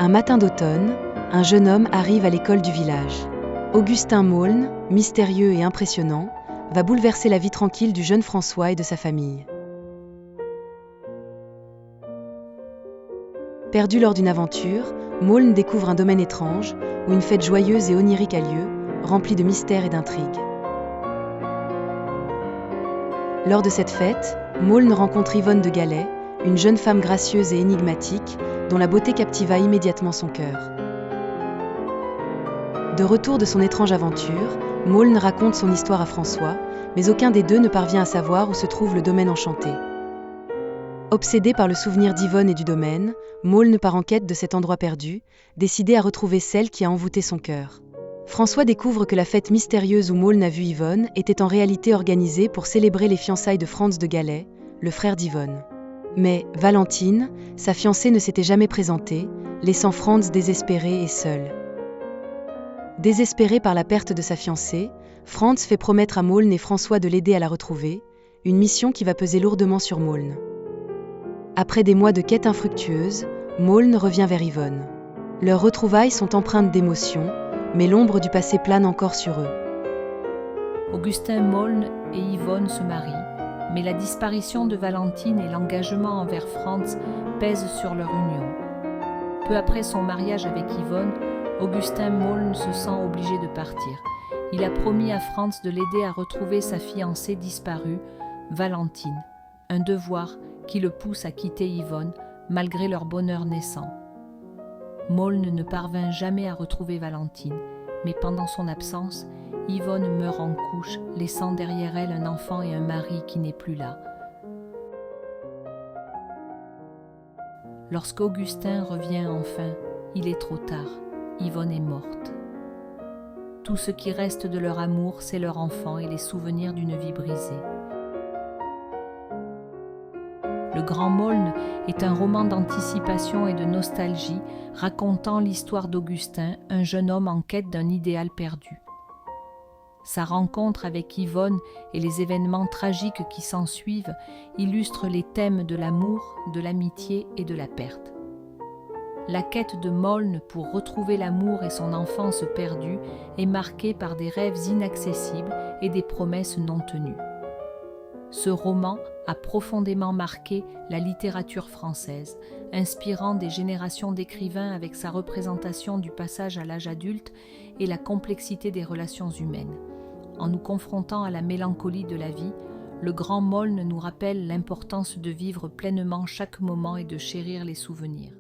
Un matin d'automne, un jeune homme arrive à l'école du village. Augustin Maulne, mystérieux et impressionnant, va bouleverser la vie tranquille du jeune François et de sa famille. Perdu lors d'une aventure, Maulne découvre un domaine étrange, où une fête joyeuse et onirique a lieu, remplie de mystères et d'intrigues. Lors de cette fête, Maulne rencontre Yvonne de Galais, une jeune femme gracieuse et énigmatique, dont la beauté captiva immédiatement son cœur. De retour de son étrange aventure, Maulne raconte son histoire à François, mais aucun des deux ne parvient à savoir où se trouve le domaine enchanté. Obsédé par le souvenir d'Yvonne et du domaine, Maulne part en quête de cet endroit perdu, décidé à retrouver celle qui a envoûté son cœur. François découvre que la fête mystérieuse où Maulne a vu Yvonne était en réalité organisée pour célébrer les fiançailles de Franz de Galais, le frère d'Yvonne. Mais Valentine, sa fiancée, ne s'était jamais présentée, laissant Franz désespéré et seul. Désespéré par la perte de sa fiancée, Franz fait promettre à Maulne et François de l'aider à la retrouver, une mission qui va peser lourdement sur Maulne. Après des mois de quête infructueuse, Maulne revient vers Yvonne. Leurs retrouvailles sont empreintes d'émotion, mais l'ombre du passé plane encore sur eux. Augustin Maulne et Yvonne se marient, mais la disparition de Valentine et l'engagement envers Franz pèsent sur leur union. Peu après son mariage avec Yvonne, Augustin Maulne se sent obligé de partir. Il a promis à Franz de l'aider à retrouver sa fiancée disparue, Valentine, un devoir qui le pousse à quitter Yvonne malgré leur bonheur naissant. Maulne ne parvint jamais à retrouver Valentine, mais pendant son absence, Yvonne meurt en couche, laissant derrière elle un enfant et un mari qui n'est plus là. Lorsqu'Augustin revient enfin, il est trop tard, Yvonne est morte. Tout ce qui reste de leur amour, c'est leur enfant et les souvenirs d'une vie brisée. Le Grand Maulne est un roman d'anticipation et de nostalgie racontant l'histoire d'Augustin, un jeune homme en quête d'un idéal perdu. Sa rencontre avec Yvonne et les événements tragiques qui s'ensuivent illustrent les thèmes de l'amour, de l'amitié et de la perte. La quête de Maulne pour retrouver l'amour et son enfance perdue est marquée par des rêves inaccessibles et des promesses non tenues. Ce roman a profondément marqué la littérature française, inspirant des générations d'écrivains avec sa représentation du passage à l'âge adulte et la complexité des relations humaines. En nous confrontant à la mélancolie de la vie, le Grand Maulne nous rappelle l'importance de vivre pleinement chaque moment et de chérir les souvenirs.